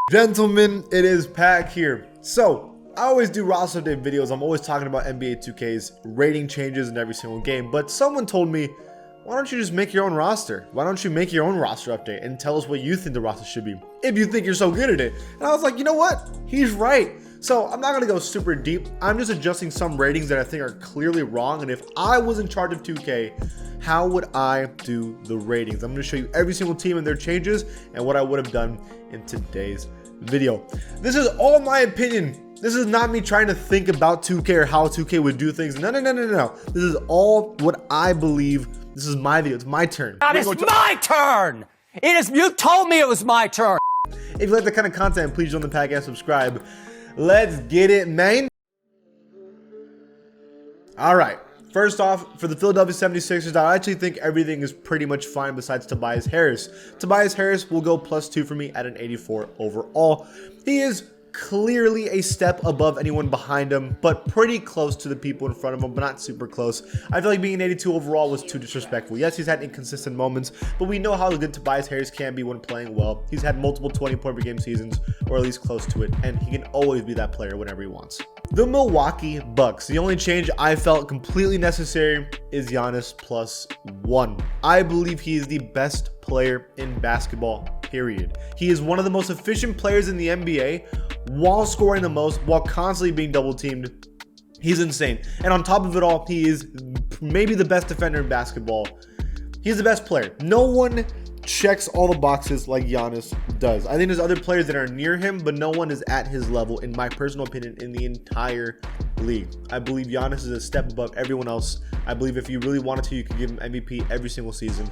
Gentlemen, it is Pack here. So, I always do roster update videos. I'm always talking about NBA 2K's rating changes in every single game. But someone told me, why don't you just make your own roster? Why don't you make your own roster update and tell us what you think the roster should be, if you think you're so good at it? And I was like, you know what? He's right. So I'm not going to go super deep. I'm just adjusting some ratings that I think are clearly wrong. And if I was in charge of 2K, how would I do the ratings? I'm going to show you every single team and their changes and what I would have done in today's video. This is all my opinion. This is not me trying to think about 2K or how 2K would do things. No. This is all what I believe. This is my video. It's my turn. It's my turn. You told me it was my turn. If you like that kind of content, please join the pack and subscribe. Let's get it, man. All right. First off, for the Philadelphia 76ers, I actually think everything is pretty much fine besides Tobias Harris. Tobias Harris will go +2 for me at an 84 overall. He is clearly a step above anyone behind him, but pretty close to the people in front of him, but not super close. I feel like being an 82 overall was too disrespectful. Yes, he's had inconsistent moments, but we know how good Tobias Harris can be when playing well. He's had multiple 20-point per game seasons, or at least close to it, and he can always be that player whenever he wants. The Milwaukee Bucks. The only change I felt completely necessary is Giannis +1. I believe he is the best player in basketball, period. He is one of the most efficient players in the NBA while scoring the most, while constantly being double teamed. He's insane. And on top of it all, he is maybe the best defender in basketball. He's the best player. No one checks all the boxes like Giannis does. I think there's other players that are near him, but no one is at his level, in my personal opinion, in the entire league. I believe Giannis is a step above everyone else. I believe if you really wanted to, you could give him MVP every single season.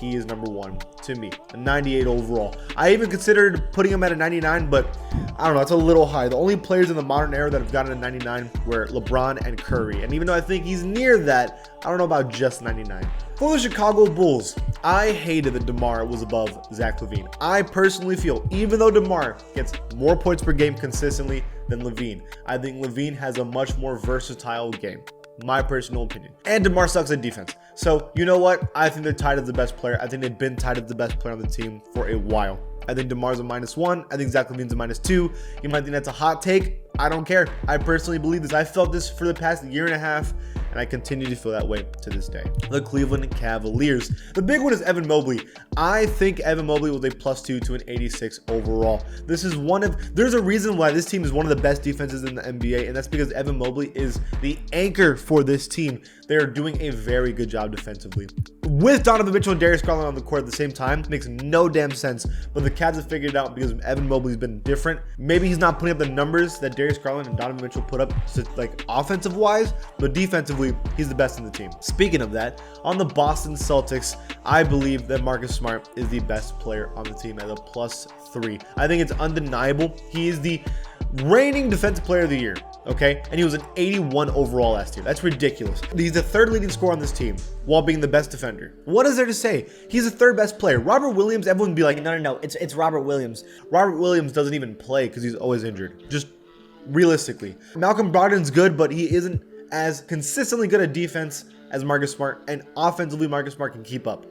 He is number one to me, a 98 overall. I even considered putting him at a 99, but I don't know, it's a little high. The only players in the modern era that have gotten a 99 were LeBron and Curry. And even though I think he's near that, I don't know about just 99. For the Chicago Bulls, I hated that DeMar was above Zach LaVine. I personally feel, even though DeMar gets more points per game consistently than LaVine, I think LaVine has a much more versatile game. My personal opinion. And DeMar sucks at defense. So, you know what? I think they're tied as the best player. I think they've been tied as the best player on the team for a while. I think DeMar's a -1. I think Zach LaVine's a -2. You might think that's a hot take. I don't care. I personally believe this. I felt this for the past year and a half, and I continue to feel that way to this day. The Cleveland Cavaliers. The big one is Evan Mobley. I think Evan Mobley was a +2 to an 86 overall. There's a reason why this team is one of the best defenses in the NBA, and that's because Evan Mobley is the anchor for this team. They are doing a very good job defensively. With Donovan Mitchell and Darius Garland on the court at the same time, makes no damn sense, but the Cavs have figured it out because Evan Mobley's been different. Maybe he's not putting up the numbers that Darius Garland and Donovan Mitchell put up, like offensive wise, but defensively, he's the best in the team. Speaking of that, on the Boston Celtics, I believe that Marcus Smart is the best player on the team at a +3. I think it's undeniable. He is the reigning defensive player of the year, okay? And he was an 81 overall last year. That's ridiculous. He's the third leading scorer on this team while being the best defender. What is there to say? He's the third best player. Robert Williams, everyone would be like, no, it's Robert Williams. Robert Williams doesn't even play because he's always injured. Just realistically. Malcolm Brogdon's good, but he isn't as consistently good at defense as Marcus Smart, and offensively Marcus Smart can keep up.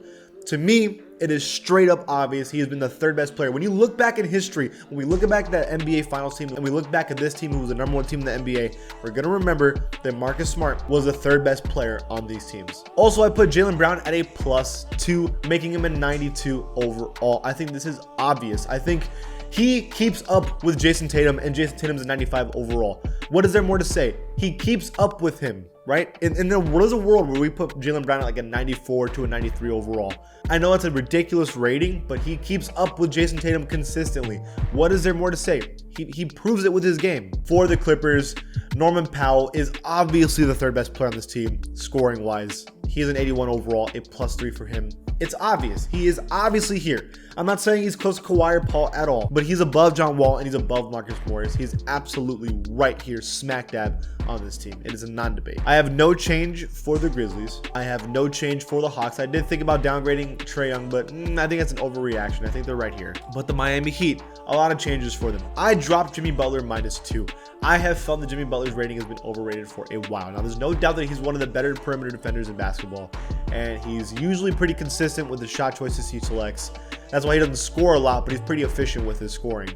To me, it is straight up obvious he has been the third best player. When you look back in history, when we look back at that NBA Finals team, and we look back at this team who was the #1 team in the NBA, we're going to remember that Marcus Smart was the third best player on these teams. Also, I put Jaylen Brown at a +2, making him a 92 overall. I think this is obvious. I think he keeps up with Jason Tatum, and Jason Tatum's a 95 overall. What is there more to say? He keeps up with him, right? And there's a world where we put Jaylen Brown at like a 94 to a 93 overall. I know it's a ridiculous rating, but he keeps up with Jason Tatum consistently. What is there more to say? He proves it with his game. For the Clippers, Norman Powell is obviously the third best player on this team, scoring wise. He is an 81 overall, a +3 for him. It's obvious. He is obviously here. I'm not saying he's close to Kawhi or Paul at all, but he's above John Wall and he's above Marcus Morris. He's absolutely right here, smack dab on this team. It is a non-debate. I have no change for the Grizzlies. I have no change for the Hawks. I did think about downgrading Trae Young, but I think that's an overreaction. I think they're right here. But the Miami Heat, a lot of changes for them. I dropped Jimmy Butler -2. I have felt that Jimmy Butler's rating has been overrated for a while. Now, there's no doubt that he's one of the better perimeter defenders in basketball, and he's usually pretty consistent with the shot choices he selects. That's why he doesn't score a lot, but he's pretty efficient with his scoring.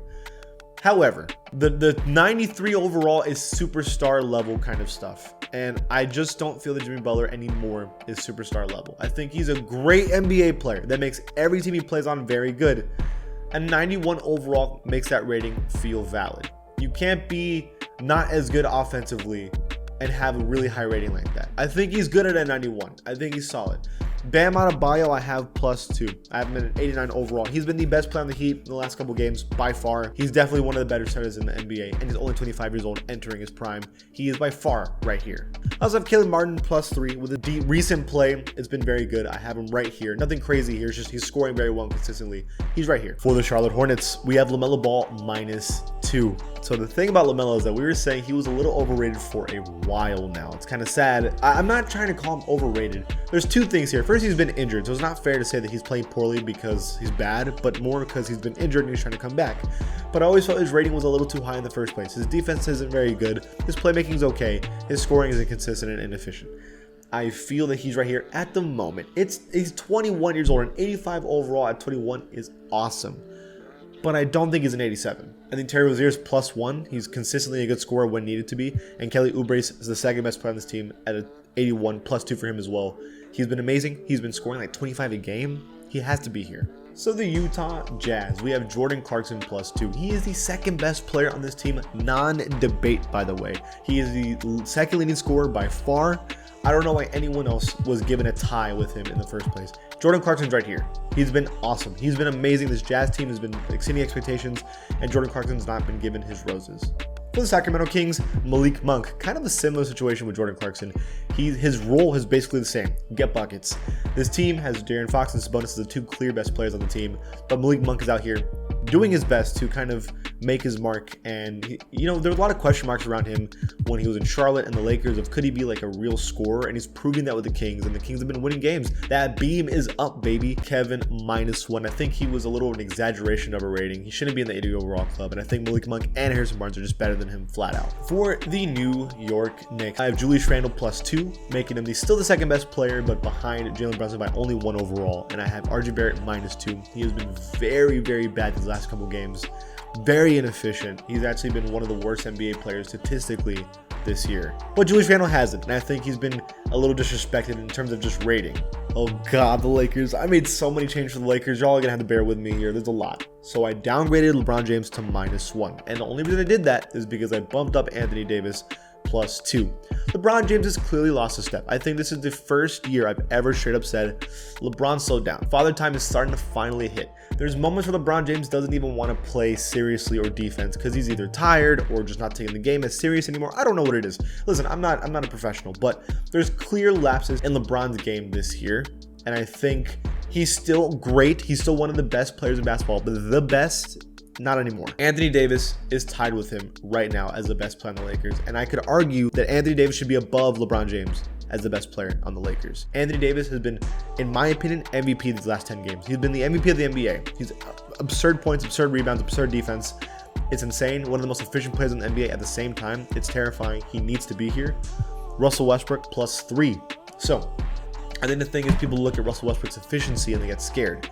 However, the 93 overall is superstar level kind of stuff. And I just don't feel that Jimmy Butler anymore is superstar level. I think he's a great NBA player that makes every team he plays on very good. And 91 overall makes that rating feel valid. You can't be not as good offensively and have a really high rating like that. I think he's good at a 91. I think he's solid. Bam Adebayo, I have +2. I have him at an 89 overall. He's been the best player on the Heat in the last couple games by far. He's definitely one of the better centers in the NBA, and he's only 25 years old, entering his prime. He is by far right here. I also have Caleb Martin +3 with a deep recent play. It's been very good. I have him right here. Nothing crazy here. It's just he's scoring very well consistently. He's right here. For the Charlotte Hornets, we have LaMelo Ball -2. So the thing about LaMelo is that we were saying he was a little overrated for a while now. It's kind of sad. I'm not trying to call him overrated. There's two things here. First, he's been injured, so it's not fair to say that he's playing poorly because he's bad, but more because he's been injured and he's trying to come back. But I always felt his rating was a little too high in the first place. His defense isn't very good. His playmaking is okay. His scoring is inconsistent and inefficient. I feel that he's right here at the moment. He's 21 years old, and 85 overall at 21 is awesome. But I don't think he's an 87. I think Terry Rozier's +1. He's consistently a good scorer when needed to be. And Kelly Oubre is the second best player on this team at an 81, +2 for him as well. He's been amazing. He's been scoring like 25 a game. He has to be here. So the Utah Jazz, we have Jordan Clarkson +2. He is the second best player on this team, non-debate by the way. He is the second leading scorer by far. I don't know why anyone else was given a tie with him in the first place. Jordan Clarkson's right here. He's been awesome. He's been amazing. This Jazz team has been exceeding expectations, and Jordan Clarkson's not been given his roses. For the Sacramento Kings, Malik Monk, kind of a similar situation with Jordan Clarkson. His role is basically the same, get buckets. This team has De'Aaron Fox and Sabonis as the two clear best players on the team, but Malik Monk is out here doing his best to kind of make his mark. And there were a lot of question marks around him when he was in Charlotte and the Lakers of could he be like a real scorer, and he's proving that with the Kings, and the Kings have been winning games. That beam is up, baby. Kevin -1. I think he was a little of an exaggeration of a rating. He shouldn't be in the 80 overall club, and I think Malik Monk and Harrison Barnes are just better than him flat out. For the New York Knicks, I have Julius Randle +2, making him still the second best player, but behind Jalen Brunson by only 1 overall. And I have RJ Barrett -2. He has been very, very bad these last couple games. Very inefficient. He's actually been one of the worst NBA players statistically this year. But Julius Randle hasn't, and I think he's been a little disrespected in terms of just rating. Oh God, the Lakers. I made so many changes for the Lakers. Y'all are gonna have to bear with me here. There's a lot. So I downgraded LeBron James to -1. And the only reason I did that is because I bumped up Anthony Davis +2. LeBron James has clearly lost a step. I think this is the first year I've ever straight up said, LeBron, slow down. Father time is starting to finally hit. There's moments where LeBron James doesn't even want to play seriously or defense because he's either tired or just not taking the game as serious anymore. I don't know what it is. Listen, I'm not a professional, but there's clear lapses in LeBron's game this year. And I think he's still great. He's still one of the best players in basketball, but the best, not anymore. Anthony Davis is tied with him right now as the best player on the Lakers. And I could argue that Anthony Davis should be above LeBron James as the best player on the Lakers. Anthony Davis has been, in my opinion, MVP these last 10 games. He's been the MVP of the NBA. He's absurd points, absurd rebounds, absurd defense. It's insane. One of the most efficient players in the NBA at the same time. It's terrifying. He needs to be here. Russell Westbrook +3. So I think the thing is people look at Russell Westbrook's efficiency and they get scared.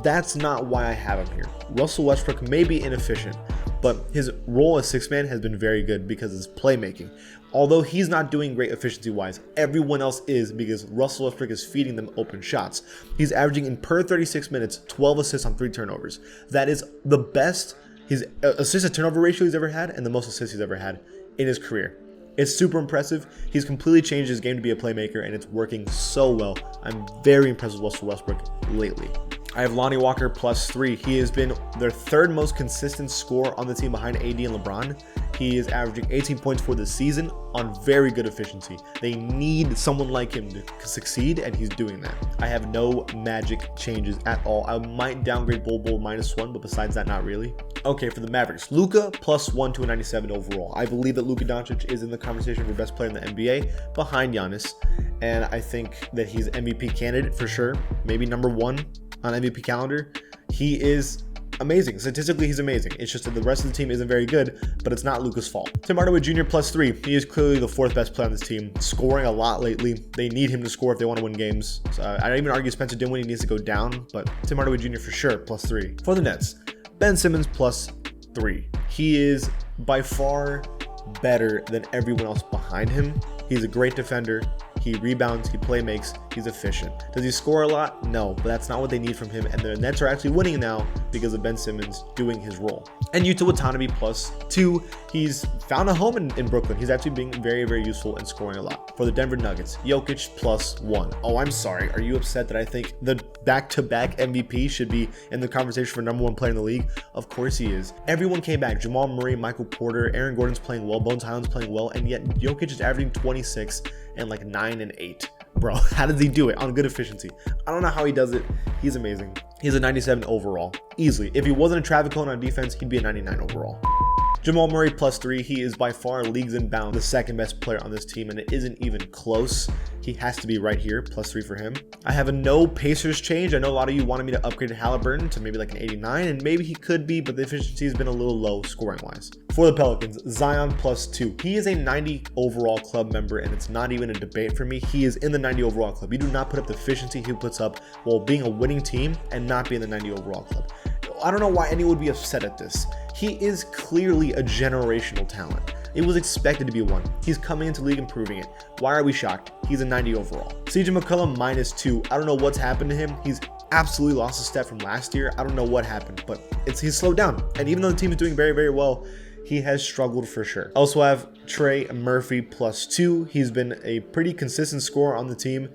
That's not why I have him here. Russell Westbrook may be inefficient, but his role as sixth man has been very good because of his playmaking. Although he's not doing great efficiency-wise, everyone else is because Russell Westbrook is feeding them open shots. He's averaging in per 36 minutes, 12 assists on 3 turnovers. That is the best his assist-to-turnover ratio he's ever had and the most assists he's ever had in his career. It's super impressive. He's completely changed his game to be a playmaker, and it's working so well. I'm very impressed with Russell Westbrook lately. I have Lonnie Walker +3. He has been their third most consistent scorer on the team behind AD and LeBron. He is averaging 18 points for the season on very good efficiency. They need someone like him to succeed, and he's doing that. I have no magic changes at all. I might downgrade Bol Bol -1, but besides that, not really. Okay, for the Mavericks, Luka +1 to a 97 overall. I believe that Luka Doncic is in the conversation for best player in the NBA behind Giannis, and I think that he's MVP candidate for sure. Maybe number 1 on MVP calendar. He is amazing. Statistically, he's amazing. It's just that the rest of the team isn't very good, but it's not Luka's fault. Tim Hardaway Jr. +3. He is clearly the 4th best player on this team, scoring a lot lately. They need him to score if they want to win games. So I don't even argue Spencer Dinwiddie needs to go down, but Tim Hardaway Jr. for sure +3. For the Nets, Ben Simmons +3. 3. He is by far better than everyone else behind him. He's a great defender. He rebounds, he playmakes, he's efficient. Does he score a lot? No, but that's not what they need from him. And the Nets are actually winning now because of Ben Simmons doing his role. And Yuta Watanabe +2. He's found a home in Brooklyn. He's actually being very, very useful and scoring a lot. For the Denver Nuggets, Jokic +1. Oh, I'm sorry. Are you upset that I think the back-to-back MVP should be in the conversation for #1 player in the league? Of course he is. Everyone came back. Jamal Murray, Michael Porter, Aaron Gordon's playing well, Bones Highland's playing well, and yet Jokic is averaging 26 and like 9 and 8. Bro, how does he do it on good efficiency? I don't know how he does it. He's amazing. He's a 97 overall, easily. If he wasn't a Travis Cone on defense, he'd be a 99 overall. Jamal Murray +3. He is by far leagues and bounds the second best player on this team, and it isn't even close. He has to be right here, +3 for him. I have a no Pacers change. I know a lot of you wanted me to upgrade Halliburton to maybe like an 89, and maybe he could be, but the efficiency has been a little low scoring wise. For the Pelicans, Zion +2. He is a 90 overall club member, and it's not even a debate for me. He is in the 90 overall club. You do not put up the efficiency he puts up while being a winning team and not be in the 90 overall club. I don't know why anyone would be upset at this. He is clearly a generational talent. It was expected to be one. He's coming into league and proving it. Why are we shocked? He's a 90 overall. CJ McCollum -2. I don't know what's happened to him. He's absolutely lost a step from last year. I don't know what happened, but he's slowed down. And even though the team is doing very, very well, he has struggled for sure. I also have Trey Murphy +2. He's been a pretty consistent scorer on the team,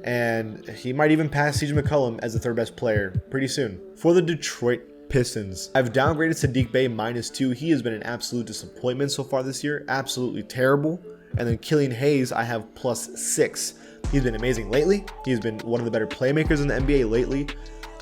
and he might even pass CJ McCollum as the third best player pretty soon. For the Detroit Pistons, I've downgraded Sadiq Bey -2. He has been an absolute disappointment so far this year, absolutely terrible. And then Killian Hayes, I have +6. He's been amazing lately. He's been one of the better playmakers in the NBA lately.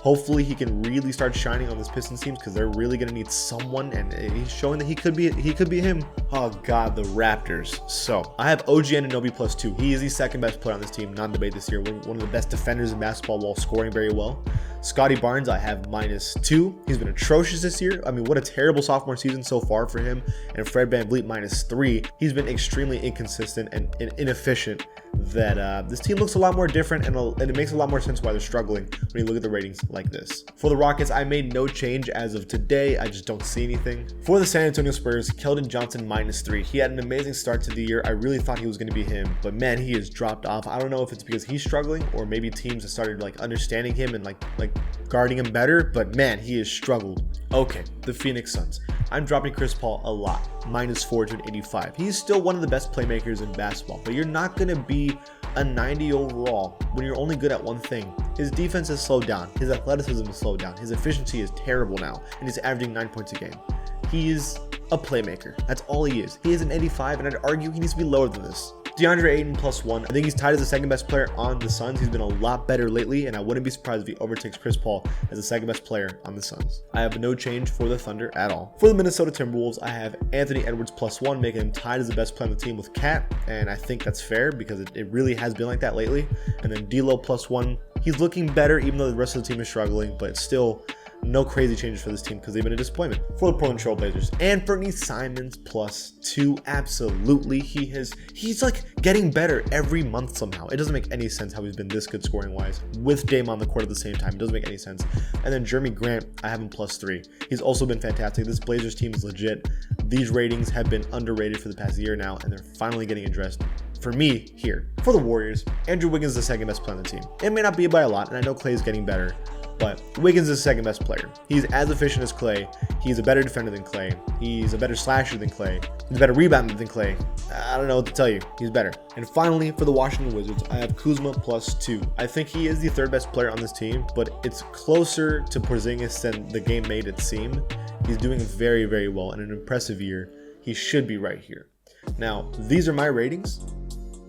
Hopefully he can really start shining on this Pistons team because they're really going to need someone, and he's showing that he could be him. Oh god, the Raptors. So I have OG Anunoby +2. He is the second best player on this team, non-debate this year. One of the best defenders in basketball while scoring very well. Scotty Barnes, I have -2. He's been atrocious this year. I mean, what a terrible sophomore season so far for him. And Fred VanVleet -3. He's been extremely inconsistent and inefficient. That this team looks a lot more different, and it makes a lot more sense why they're struggling when you look at the ratings like this. For the Rockets, I made no change as of today. I just don't see anything. For the San Antonio Spurs, Keldon Johnson -3. He had an amazing start to the year. I really thought he was going to be him, but man, he has dropped off. I don't know if it's because he's struggling or maybe teams have started like understanding him and like guarding him better, but man, he has struggled. Okay, the Phoenix Suns. I'm dropping Chris Paul a lot, -4 to an 85. He's still one of the best playmakers in basketball, but you're not going to be a 90 overall when you're only good at one thing. His defense has slowed down. His athleticism has slowed down. His efficiency is terrible now, and he's averaging 9 points a game. He's a playmaker. That's all he is. He is an 85, and I'd argue he needs to be lower than this. DeAndre Ayton +1. I think he's tied as the second best player on the Suns. He's been a lot better lately, and I wouldn't be surprised if he overtakes Chris Paul as the second best player on the Suns. I have no change for the Thunder at all. For the Minnesota Timberwolves, I have Anthony Edwards +1, making him tied as the best player on the team with Cat, and I think that's fair because it really has been like that lately. And then D'Lo +1. He's looking better even though the rest of the team is struggling, but it's still no crazy changes for this team because they've been a disappointment. For the Portland Trail Blazers, Anthony Simons +2. Absolutely, he's like getting better every month somehow. It doesn't make any sense how he's been this good scoring wise with Dame on the court at the same time. It doesn't make any sense. And then Jeremy Grant, I have him +3. He's also been fantastic. This Blazers team is legit. These ratings have been underrated for the past year now, and they're finally getting addressed. For me, here. For the Warriors, Andrew Wiggins is the second best player on the team. It may not be by a lot, and I know Clay is getting better, but Wiggins is the second best player. He's as efficient as Clay. He's a better defender than Clay. He's a better slasher than Clay. He's a better rebounder than Clay. I don't know what to tell you. He's better. And finally, for the Washington Wizards, I have Kuzma +2. I think he is the third best player on this team, but it's closer to Porzingis than the game made it seem. He's doing very, very well in an impressive year. He should be right here. Now, these are my ratings.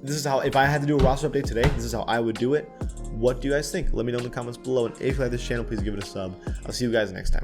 This is how, if I had to do a roster update today, this is how I would do it. What do you guys think? Let me know in the comments below, and if you like this channel, please give it a sub. I'll see you guys next time.